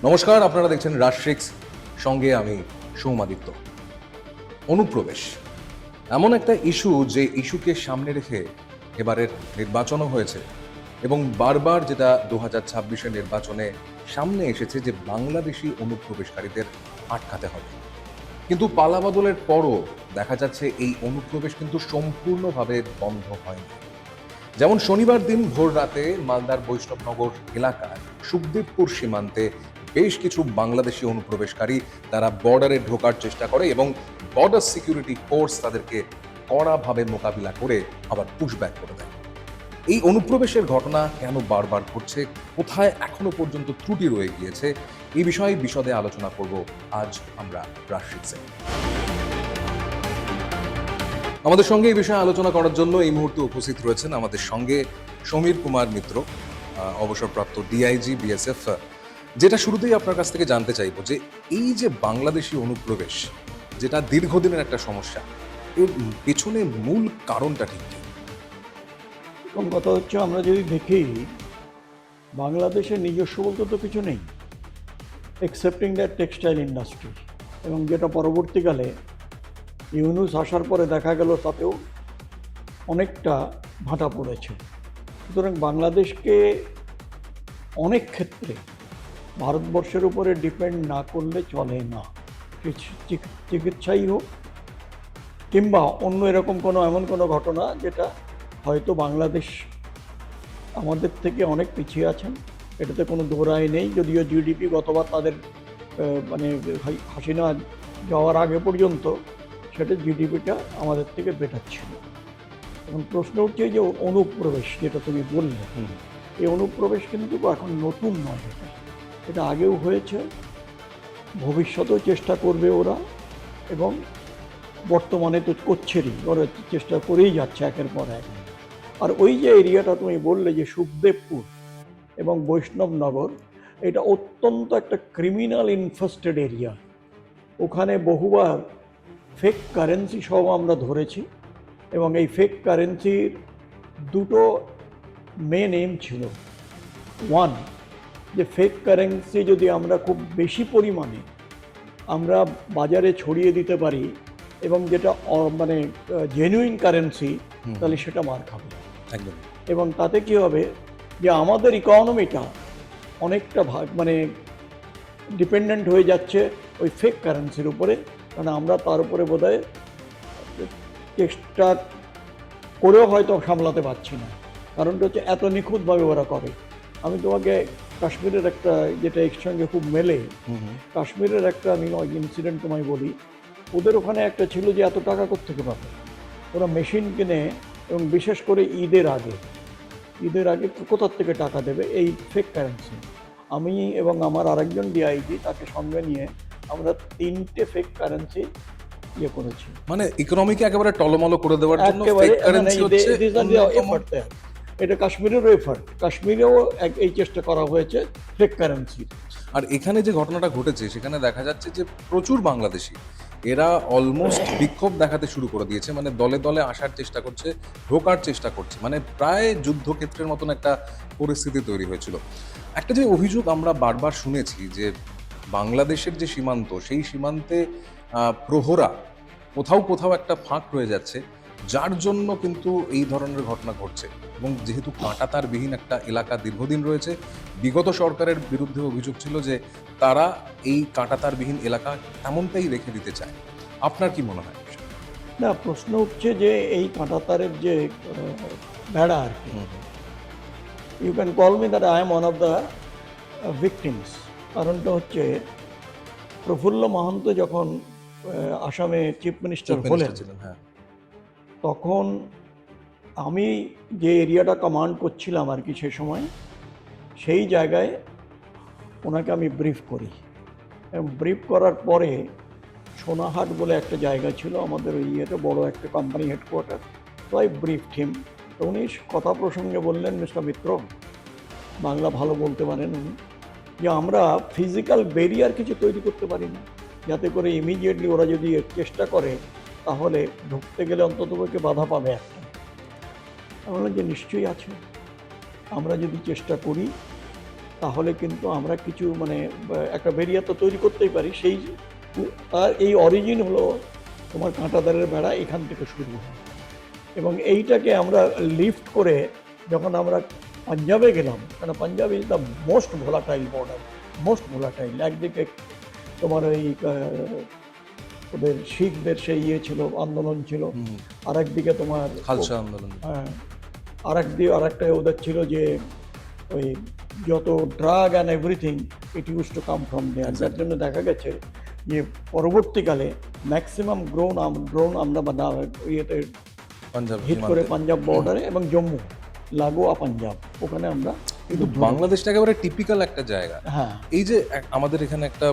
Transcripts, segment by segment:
নমস্কার, আপনারা দেখছেন রাজশিক্স, সঙ্গে আমি সৌমাদিত্য। অনুপ্রবেশ এমন একটা ইস্যু যে ইস্যুকে সামনে রেখে এবারের নির্বাচনও হয়েছে এবং বারবার যেটা 2026-এর নির্বাচনে সামনে এসেছে যে বাংলাদেশি অনুপ্রবেশকারীদের আটকাতে হবে। কিন্তু পালাবদলের পরও দেখা যাচ্ছে এই অনুপ্রবেশ কিন্তু সম্পূর্ণভাবে বন্ধ হয়নি। যেমন শনিবার দিন ভোর রাতে মালদার বৈষ্ণবনগর এলাকার সুখদেবপুর সীমান্তে বেশ কিছু বাংলাদেশি অনুপ্রবেশকারী তারা বর্ডারে ঢোকার চেষ্টা করে এবং বর্ডার সিকিউরিটি ফোর্স তাদেরকে কড়াভাবে মোকাবিলা করে আবার পুশব্যাক করে দেয়। এই অনুপ্রবেশের ঘটনা কেন বারবার ঘটছে, কোথায় এখনো পর্যন্ত ত্রুটি রয়ে গিয়েছে, এই বিষয়ে বিশদে আলোচনা করব আজ আমরা রাজশিক্সে। আমাদের সঙ্গে এই বিষয়ে আলোচনা করার জন্য এই মুহূর্তে উপস্থিত রয়েছেন আমাদের সঙ্গে সমীর কুমার মিত্র, অবসরপ্রাপ্ত ডিআইজি বিএসএফ। যেটা শুরুতেই আপনার কাছ থেকে জানতে চাইবো যে এই যে বাংলাদেশি অনুপ্রবেশ, যেটা দীর্ঘদিনের একটা সমস্যা, এর পেছনে মূল কারণটা ঠিক কি? প্রথম কথা হচ্ছে, আমরা যদি দেখি বাংলাদেশের নিজস্ব বলতে তো কিছু নেই, এক্সেপ্টিং দ্য টেক্সটাইল ইন্ডাস্ট্রি, এবং যেটা পরবর্তীকালে ইউনুস আসার পরে দেখা গেল তাতেও অনেকটা ভাটা পড়েছে। সুতরাং বাংলাদেশকে অনেক ক্ষেত্রে ভারতবর্ষের উপরে ডিপেন্ড না করলে চলে না। চিকিৎসাই হোক কিংবা অন্য এরকম এমন কোনো ঘটনা যেটা হয়তো বাংলাদেশ আমাদের থেকে অনেক পিছিয়ে আছেন, এটাতে কোনো দোরাই নেই। যদিও জিডিপি গতবার তাদের মানে হাসিনা যাওয়ার আগে পর্যন্ত সেটা জিডিপিটা আমাদের থেকে বেটার ছিল। এখন প্রশ্ন উঠছে যে অনুপ্রবেশ যেটা তুমি বললে, এই অনুপ্রবেশ কিন্তু এখন নতুন নয়, এটা আগেও হয়েছে, ভবিষ্যতেও চেষ্টা করবে ওরা, এবং বর্তমানে তো করছেরই, ওরা চেষ্টা করেই যাচ্ছে একের পর এক। আর ওই যে এরিয়াটা তুমি বললে যে সুখদেবপুর এবং বৈষ্ণবনগর, এটা অত্যন্ত একটা ক্রিমিনাল ইনফেস্টেড এরিয়া। ওখানে বহুবার ফেক কারেন্সি সহ আমরা ধরেছি, এবং এই ফেক কারেন্সির দুটো মেন এম ছিল। ওয়ান, যে ফেক কারেন্সি যদি আমরা খুব বেশি পরিমাণে আমরা বাজারে ছড়িয়ে দিতে পারি এবং যেটা মানে জেনুইন কারেন্সি, তাহলে সেটা মার খাবে একদম। এবং তাতে কি হবে যে আমাদের ইকোনমিটা অনেকটা মানে ডিপেন্ডেন্ট হয়ে যাচ্ছে ওই ফেক কারেন্সির উপরে, কারণ আমরা তার উপরে বোধহয় চেষ্টা করেও হয়তো সামলাতে পারছি না। কারণটা হচ্ছে এত নিখুঁতভাবে ওরা করে। আমি তোমাকে কাশ্মীরের একটা, যেটা এর সঙ্গে খুব মেলে, কাশ্মীরের একটা আমি ইনসিডেন্ট তোমায় বলি। ওদের ওখানে একটা ছিল যে এত টাকা কোত্থেকে পাবে, ওরা মেশিন কিনে, এবং বিশেষ করে ঈদের আগে কোথার থেকে টাকা দেবে, এই ফেক কারেন্সি। আমি এবং আমার আরেকজন ডিআইজি তাকে সঙ্গে নিয়ে আমরা 3টে ফেক কারেন্সি করেছি, মানে ইকোনমিকে একেবারে টলমলো করে দেওয়ার জন্য ফেক কারেন্সি হচ্ছে এফার্ট। এটা কাশ্মীরেরও এফার্ট, কাশ্মীরেও এই চেষ্টা করা হয়েছে ফেক কারেন্সি। আর এখানে যে ঘটনাটা ঘটেছে সেখানে দেখা যাচ্ছে যে প্রচুর বাংলাদেশি এরা অলমোস্ট বিক্ষোভ দেখাতে শুরু করে দিয়েছে, মানে দলে দলে আসার চেষ্টা করছে, ঢোকার চেষ্টা করছে, মানে প্রায় যুদ্ধক্ষেত্রের মতন একটা পরিস্থিতি তৈরি হয়েছিল। একটা যে অভিযোগ আমরা বারবার শুনেছি যে বাংলাদেশের যে সীমান্ত, সেই সীমান্তে প্রহরা কোথাও কোথাও একটা ফাঁক রয়ে যাচ্ছে, যার জন্য কিন্তু এই ধরনের ঘটনা ঘটছে। এবং যেহেতু কাঁটাতারবিহীন একটা এলাকা দীর্ঘদিন রয়েছে, বিগত সরকারের বিরুদ্ধে অভিযোগ ছিল যে তারা এই কাঁটাতারবিহীন এলাকা এমনটাই রেখে দিতে চায়। আপনার কি মনে হয়? না, প্রশ্ন উঠছে যে এই কাঁটাতারের যে ভেড়া আর কি, you can call me that I am one of the victims. কারণটা হচ্ছে, প্রফুল্ল মাহান্ত যখন আসামে চিফ মিনিস্টার হলেন, তখন আমি যে এরিয়াটা কমান্ড করছিলাম আর কি সে সময়, সেই জায়গায় ওনাকে আমি ব্রিফ করি, এবং ব্রিফ করার পরে সোনাহাট বলে একটা জায়গা ছিল আমাদের ওই বড় একটা কোম্পানি হেডকোয়ার্টার, তো আই ব্রিফড হিম। তো উনি কথা প্রসঙ্গে বললেন, মিস্টার মিত্র, বাংলা ভালো বলতে পারেন উনি, যে আমরা ফিজিক্যাল ব্যারিয়ার কিছু তৈরি করতে পারি না, যাতে করে ইমিডিয়েটলি ওরা যদি চেষ্টা করে তাহলে ঢুকতে গেলে অন্ততপক্ষে বাধা পাবে একটা। আমি বললাম যে নিশ্চয়ই আছে, আমরা যদি চেষ্টা করি তাহলে কিন্তু আমরা কিছু মানে একটা বেরিয়া তো তৈরি করতেই পারি। সেই তার এই অরিজিন হলো তোমার কাঁটাতারের বেড়া, এখান থেকে শুরু হয় এবং এইটাকে আমরা লিফট করে যখন আমরা পাঞ্জাবে গেলাম, কারণ Punjab is the most volatile border, most volatile. একদিকে তোমার ওই ওদের শিখদের সেই ইয়ে ছিল, আন্দোলন ছিল, আর একদিকে তোমার খালসা আন্দোলন। হ্যাঁ, আর একটা ওদের ছিল যে ওই যত drug and everything it use to come from there. যার জন্য দেখা গেছে যে পরবর্তীকালে ম্যাক্সিমাম ড্রোন আমরা ইয়েতে পাঞ্জাব হিট করে পাঞ্জাব বর্ডারে এবং জম্মু লাগোয়া পাঞ্জাব, ওখানে আমরা কিন্তু বাংলাদেশটা একেবারে টিপিক্যাল একটা জায়গা। হ্যাঁ, এই যে আমাদের এখানে একটা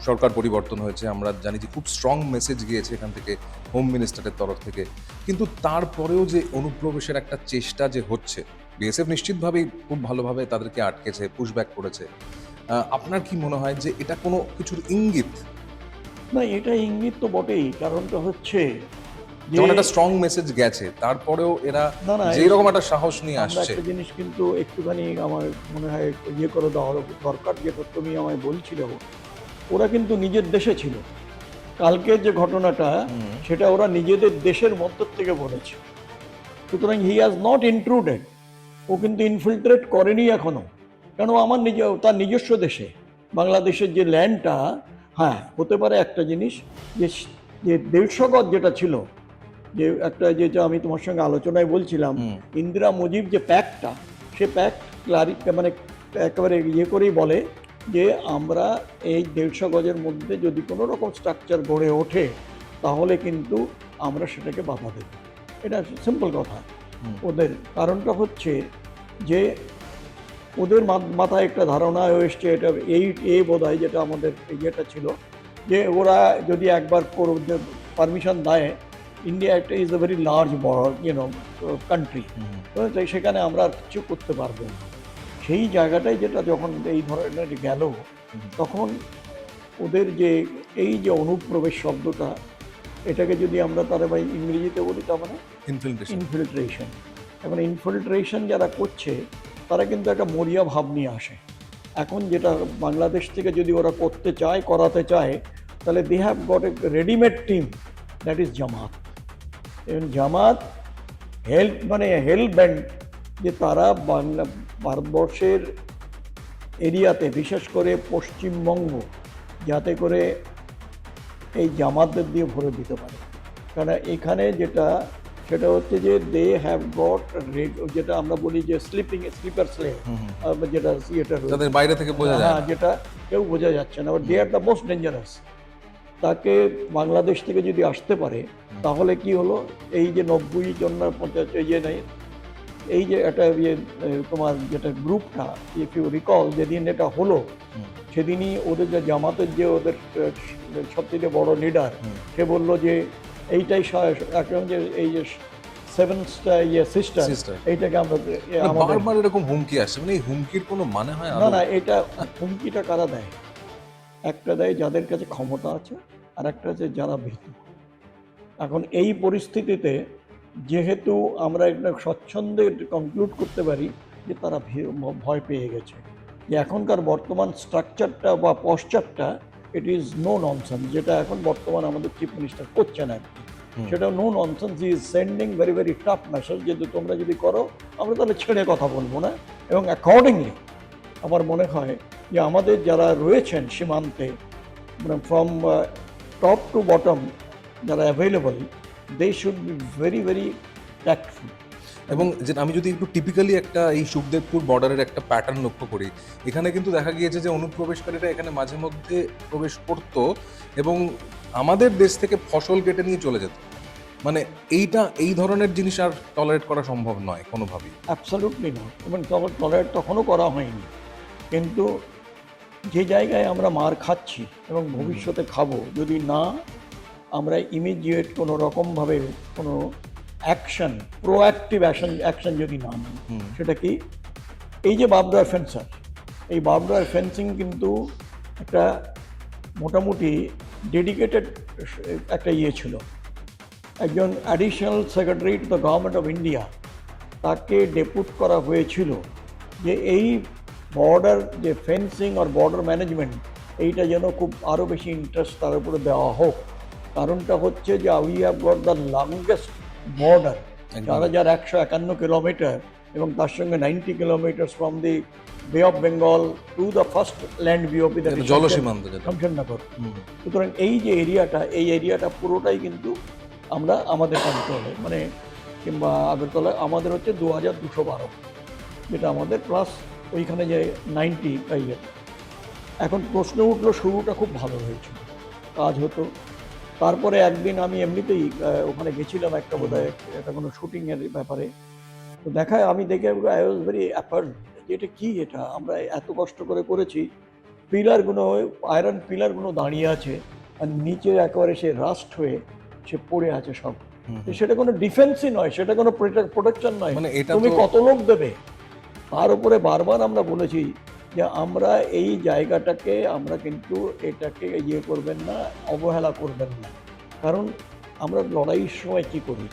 সরকার পরিবর্তন হয়েছে, আমরা জানি যে খুব স্ট্রং মেসেজ গিয়েছে এখান থেকে হোম মিনিস্টারের তরফ থেকে, কিন্তু তারপরেও যে অনুপ্রবেশের একটা চেষ্টা যে হচ্ছে, বিএসএফ নিশ্চিতভাবেই খুব ভালোভাবে তাদেরকে আটকেছে, পুশব্যাক করেছে। আপনার কি মনে হয় যে এটা কোনো কিছুর ইঙ্গিত? না, এটা ইঙ্গিত তো বটেই। কারণটা হচ্ছে যে যেমন একটা স্ট্রং মেসেজ গেছে, তারপরেও এরা না, যেই রকম একটা সাহস নিয়ে আমরা আসছে। একটা জিনিস কিন্তু একটুখানি আমার মনে হয় ইয়ে করে দেওয়া দরকার, যেটা তুমি আমায় বলছিল, ওরা কিন্তু নিজের দেশে ছিল। কালকের যে ঘটনাটা সেটা ওরা নিজেদের দেশের মধ্য থেকে বলেছে। সুতরাং হি হ্যাজ নট ইনট্রুডেড, ও কিন্তু ইনফিল্ট্রেট করেনি এখনো। কেন, আমার তার নিজস্ব দেশে বাংলাদেশের যে ল্যান্ডটা, হ্যাঁ হতে পারে একটা জিনিস যে যে 150 গজ যেটা ছিল, যে একটা যেটা আমি তোমার সঙ্গে আলোচনায় বলছিলাম, ইন্দিরা মুজিব যে প্যাক্টটা, সে প্যাক্ট মানে একেবারে ইয়ে করেই বলে যে আমরা এই 150 গজের মধ্যে যদি কোনো রকম স্ট্রাকচার গড়ে ওঠে তাহলে কিন্তু আমরা সেটাকে বাধা দেব। এটা সিম্পল কথা ওদের। কারণটা হচ্ছে যে ওদের মাথায় একটা ধারণা এসছে, এটা এই বোধ হয় যেটা আমাদের ইয়েটা ছিল, যে ওরা যদি একবার পারমিশন দেয়, ইন্ডিয়া একটা is a very large country, তাই সেখানে আমরা আর কিছু করতে পারবো না। সেই জায়গাটায় যেটা যখন এই ধরনের গেল, তখন ওদের যে এই যে অনুপ্রবেশ শব্দটা, এটাকে যদি আমরা তারা বা ইংরেজিতে বলি, তার মানে ইনফিল্ট্রেশন। এখন ইনফিল্ট্রেশন যারা করছে তারা কিন্তু একটা মরিয়া ভাব নিয়ে আসে। এখন যেটা বাংলাদেশ থেকে যদি ওরা করতে চায়, করাতে চায়, তাহলে they have got a readymade team, that is Jamaat. এবং জামাত হেল্প ব্যান্ড যে তারা ভারতবর্ষের এরিয়াতে, বিশেষ করে পশ্চিমবঙ্গ, যাতে করে এই জামাতদের দিয়ে ভরে দিতে পারে। কারণ এখানে যেটা সেটা হচ্ছে যে দে হ্যাভ গট, যেটা আমরা বলি যে স্লিপার স্লেভ, যেটা যাদের বাইরে থেকে বোঝা যায়, যেটা কেউ বোঝা যাচ্ছে না, দে আর দ্য মোস্ট ডেঞ্জারাস। তাকে বাংলাদেশ থেকে যদি আসতে পারে তাহলে কি হলো, এই যে 90 জন 50 ইয়ে নেই, এই যে একটা ইয়ে তোমার যেটা গ্রুপটা, ইফ ইউ রিকল, যেদিন এটা হলো সেদিনই ওদের যে জামাতের যে ওদের সবথেকে বড় লিডার, সে বললো যে এইটাই এখন যে এই যে সেভেনটা ইয়ে সিস্টার, এইটাকে আমরা বারবার এরকম হুমকি আসছে, মানে এই হুমকির কোনো মানে হয় না? না, এটা হুমকিটা কারা দেয়? একটা দেয় যাদের কাছে ক্ষমতা আছে, আর একটা আছে যারা ভীতু। এখন এই পরিস্থিতিতে যেহেতু আমরা একটা স্বচ্ছন্দে কনক্লুড করতে পারি যে তারা ভয় পেয়ে গেছে, যে এখনকার বর্তমান স্ট্রাকচারটা বা পশ্চারটা, ইট ইজ নো ননসেন্স, যেটা এখন বর্তমান আমাদের চিফ মিনিস্টার করছেন আর কি, সেটা no nonsense. He is sending very very tough message, যে তোমরা যদি করো আমরা তাহলে ছেড়ে কথা বলবো না। এবং অ্যাকর্ডিংলি আমার মনে হয় যে আমাদের যারা রয়েছেন সীমান্তে, মানে ফ্রম টপ টু বটম যারা available, they should be very very tactful. এবং যে আমি যদি একটু টিপিক্যালি একটা এই সুখদেবপুর বর্ডারের একটা প্যাটার্ন লক্ষ্য করি, এখানে কিন্তু দেখা গিয়েছে যে অনুপ্রবেশকারীরা এখানে মাঝে মধ্যে প্রবেশ করতো এবং আমাদের দেশ থেকে ফসল কেটে নিয়ে চলে যেত। মানে এই ধরনের জিনিস আর টলারেট করা সম্ভব নয় কোনোভাবেই। Absolutely not. এবং টলারেট তখনও করা হয়নি, কিন্তু যে জায়গায় আমরা মার খাচ্ছি এবং ভবিষ্যতে খাবো, যদি না আমরা ইমিডিয়েট কোনো রকমভাবে কোনো অ্যাকশন, প্রোঅ্যাক্টিভ অ্যাকশন যদি না নিই, সেটা কি, এই যে বার্বড ওয়্যার ফেন্সার, এই বার্বড ওয়্যার ফেন্সিং কিন্তু একটা মোটামুটি ডেডিকেটেড একটা ইয়ে ছিল। একজন additional secretary to the government of India, তাকে ডেপুট করা হয়েছিল যে এই বর্ডার যে ফেন্সিং আর বর্ডার ম্যানেজমেন্ট, এইটা যেন খুব আরও বেশি ইন্টারেস্ট তার উপরে দেওয়া হোক। কারণটা হচ্ছে যে we have got the longest border, একদম। 4,151 কিলোমিটার, এবং তার সঙ্গে 90 কিলোমিটার ফ্রম দি বে of Bengal to the first land BOP, যেটা জলসীমান্ত যেটা। শমশেরনগর। হুম। সুতরাং এই যে এই এরিয়াটা পুরোটাই কিন্তু আমরা আমাদের কন্ট্রোলে, মানে কিংবা আগরতলা আমাদের হচ্ছে 2,212, যেটা আমাদের প্লাস ওইখানে যে 90 ইয়ে। এখন প্রশ্ন উঠলো, শুরুটা খুব ভালো হয়েছিল, কাজ হতো। তারপরে একদিন আমি এমনিতেই ওখানে গেছিলাম একটা বোধহয় একটা কোনো শুটিংয়ের ব্যাপারে। তো দেখায় আমি দেখে আই ওয়াজ ভেরি অ্যাপার্ড, এটা কি, এটা আমরা এত কষ্ট করে করেছি, পিলারগুলো আয়রন পিলারগুলো দাঁড়িয়ে আছে, আর নিচে একেবারে সে রাস্ট হয়ে সে পড়ে আছে সব। তো সেটা কোনো ডিফেন্সই নয়, সেটা কোনো প্রোটেকশন নয়, মানে এটা তুমি তো কত লোক দেবে। তার উপরে বারবার আমরা বলেছি যে আমরা এই জায়গাটাকে আমরা কিন্তু এটাকে ইয়ে করবেন না, অবহেলা করবেন না। কারণ আমরা লড়াইয়ের সময় কি করি,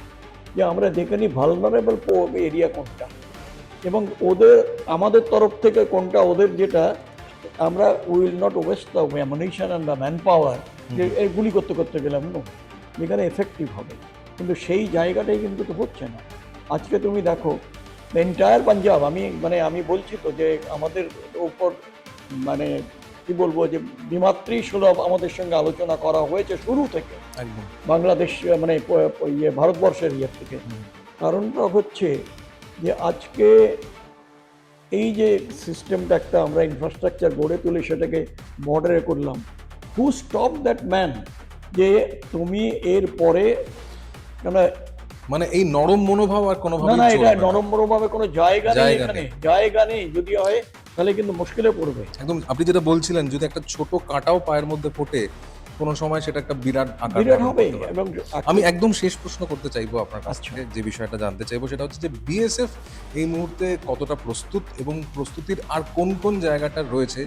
যে আমরা দেখে নিই ভালনারেবল এরিয়া কোনটা, এবং ওদের আমাদের তরফ থেকে কোনটা ওদের, যেটা আমরা will not waste the ammunition and the man power, যে এই গুলি করতে করতে গেলাম না, যেখানে এফেক্টিভ হবে। কিন্তু সেই জায়গাটাই কিন্তু তো হচ্ছে না। আজকে তুমি দেখো এন্টায়ার পাঞ্জাব, আমি বলছি তো যে আমাদের উপর মানে কি বলবো, যে দ্বিমাত্রি সুলভ আমাদের সঙ্গে আলোচনা করা হয়েছে শুরু থেকে, একদম। বাংলাদেশ মানে ভারতবর্ষের ইয়ে থেকে। কারণটা হচ্ছে যে আজকে এই যে সিস্টেমটা একটা আমরা ইনফ্রাস্ট্রাকচার গড়ে তুলে সেটাকে বর্ডারে করলাম, হু স্টপ দ্যাট ম্যান, যে তুমি এর পরে মানে মানে এই নরম মনোভাব আর না কোনোভাবেই না, এটা চলবে না। নরমভাবে কোনো জায়গা নেই, জায়গা এখানে নেই। জায়গা নেই। যদি হয় তাহলে কিন্তু মুশকিলে পড়বে। একদম আপনি যেটা বলছিলেন, যদি একটা ছোট কাঁটাও পায়ের মধ্যে ফোটে কোনো সময় সেটা একটা বিরাট আকার বিরাট ধারণ হবে। করতে পারে। এবং আমি একদম শেষ প্রশ্ন করতে চাইবো আপনার কাছ আচ্ছা। থেকে, যে বিষয়টা জানতে চাইবো সেটা হচ্ছে যে বিএসএফ এই মুহূর্তে কতটা প্রস্তুত এবং প্রস্তুতির আর কোন কোন জায়গাটা রয়েছে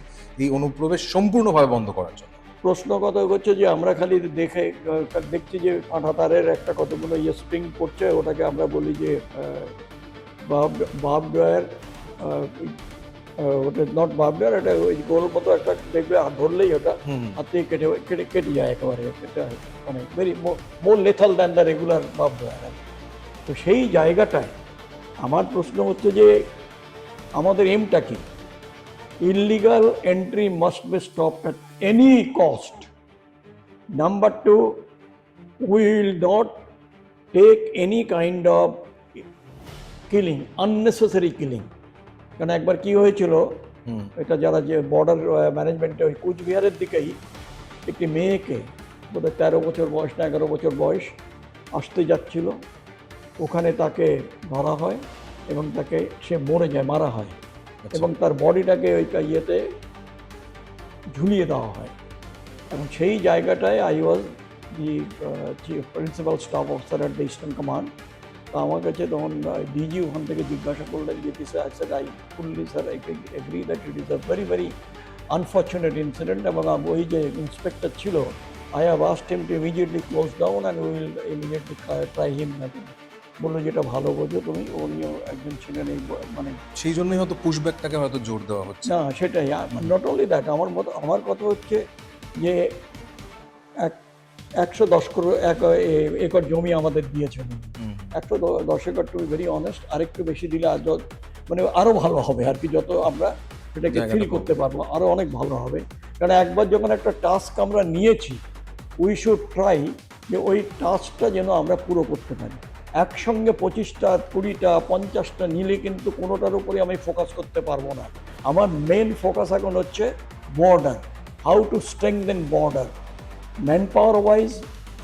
এই অনুপ্রবেশ সম্পূর্ণভাবে বন্ধ করার জন্য। প্রশ্নগত হচ্ছে যে আমরা খালি দেখছি যে কাঁটা তারের একটা কতগুলো ইয়ে স্প্রিং করছে, ওটাকে আমরা বলি যে বার্ব ডয়ার, ওটা নট বার্ব ডয়ার, এটা ওই গোল মতো একটা দেখবে, আর ধরলেই ওটা হাত থেকে কেটে কেটে কেটে যায় একেবারে। এটা মানে very more lethal than the regular verb drawer. তো সেই জায়গাটায় আমার প্রশ্ন হচ্ছে যে আমাদের এমটা কি? Illegal entry must be stopped at any cost. Number two, we will not take any kind of killing, unnecessary killing. কারণ একবার কি হয়েছিল, এটা যারা যে বর্ডার ম্যানেজমেন্টে ওই কুচবিহারের দিকেই একটি মেয়েকে বোধহয় 13 বছর বয়স না 11 বছর বয়স আসতে যাচ্ছিল, ওখানে তাকে ধরা হয় এবং তাকে সে মরে যায়, মারা হয়, এবং তার বডিটাকে ওই ইয়েতে ঝুলিয়ে দেওয়া হয়। এবং সেই জায়গাটায় I was the principal staff officer at the eastern command. তো আমার কাছে তখন ডিজি ওখান থেকে জিজ্ঞাসা করলেন যে this I fully sir I agree that it is a very very unfortunate incident. এবং ওই যে ইন্সপেক্টর ছিল, I have asked him to immediately close down and will immediately try him nothing. বললো যেটা ভালো বোঝো তুমি, উনিও একজন ছিলেন এই মানে সেই জন্যই হয়তো পুশব্যাকটাকে হয়তো জোর দেওয়া হচ্ছে। না সেটাই। নট অনলি দ্যাট, আমার কথা হচ্ছে যে 110 একর জমি আমাদের দিয়েছেন, 110 acre, to be very honest, আরেকটু বেশি দিলে মানে আরও ভালো হবে আর কি, যত আমরা সেটাকে ফিল করতে পারবো আরও অনেক ভালো হবে। কারণ একবার যখন একটা টাস্ক আমরা নিয়েছি, উই শুড ট্রাই যে ওই টাস্কটা যেন আমরা পুরো করতে পারি। একসঙ্গে 25টা 20টা 50টা নিলে কিন্তু কোনোটার উপরে আমি ফোকাস করতে পারবো না। আমার মেন ফোকাস এখন হচ্ছে border, how to strengthen border, man power wise,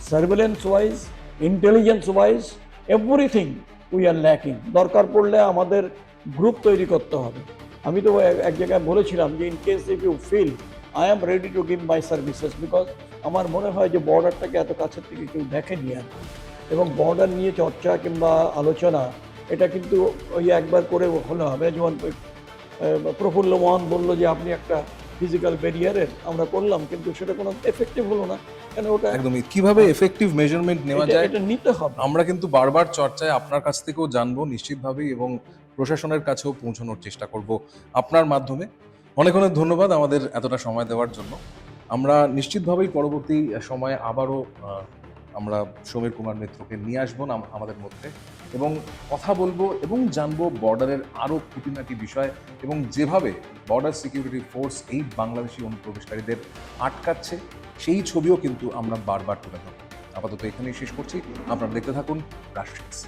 surveillance wise, intelligence wise, everything we are lacking. দরকার পড়লে আমাদের গ্রুপ তৈরি করতে হবে। আমি তো এক জায়গায় বলেছিলাম যে in case if you feel I am ready to give my services, because আমার মনে হয় যে বর্ডারটাকে এত কাছের থেকে কেউ দেখেনি আর। এবং বর্ডার নিয়ে চর্চা কিংবা আলোচনা এটা কিন্তু ওই একবার করে হলে হবে। যেমন প্রফুল্ল মোহন বললো যে আপনি একটা ফিজিক্যাল ব্যারিয়ারের আমরা করলাম, কিন্তু সেটা কোনো এফেক্টিভ হলো না। কেন ওটা একদমই কিভাবে এফেক্টিভ মেজারমেন্ট নেওয়া যায় এটা নিতে হবে। আমরা কিন্তু বারবার চর্চায় আপনার কাছ থেকেও জানবো নিশ্চিতভাবেই, এবং প্রশাসনের কাছেও পৌঁছানোর চেষ্টা করব আপনার মাধ্যমে। অনেক অনেক ধন্যবাদ আমাদের এতটা সময় দেওয়ার জন্য। আমরা নিশ্চিতভাবেই পরবর্তী সময়ে আবারও আমরা সমীর কুমার মিত্রকে নিয়ে আসবো আমাদের মধ্যে, এবং কথা বলবো এবং জানবো বর্ডারের আরও খুঁটিনাটি বিষয়, এবং যেভাবে বর্ডার সিকিউরিটি ফোর্স এই বাংলাদেশি অনুপ্রবেশকারীদের আটকাচ্ছে সেই ছবিও কিন্তু আমরা বারবার তুলে ধরবো। আপাতত এখানেই শেষ করছি। আপনারা দেখতে থাকুন রাষ্ট্রিক্স।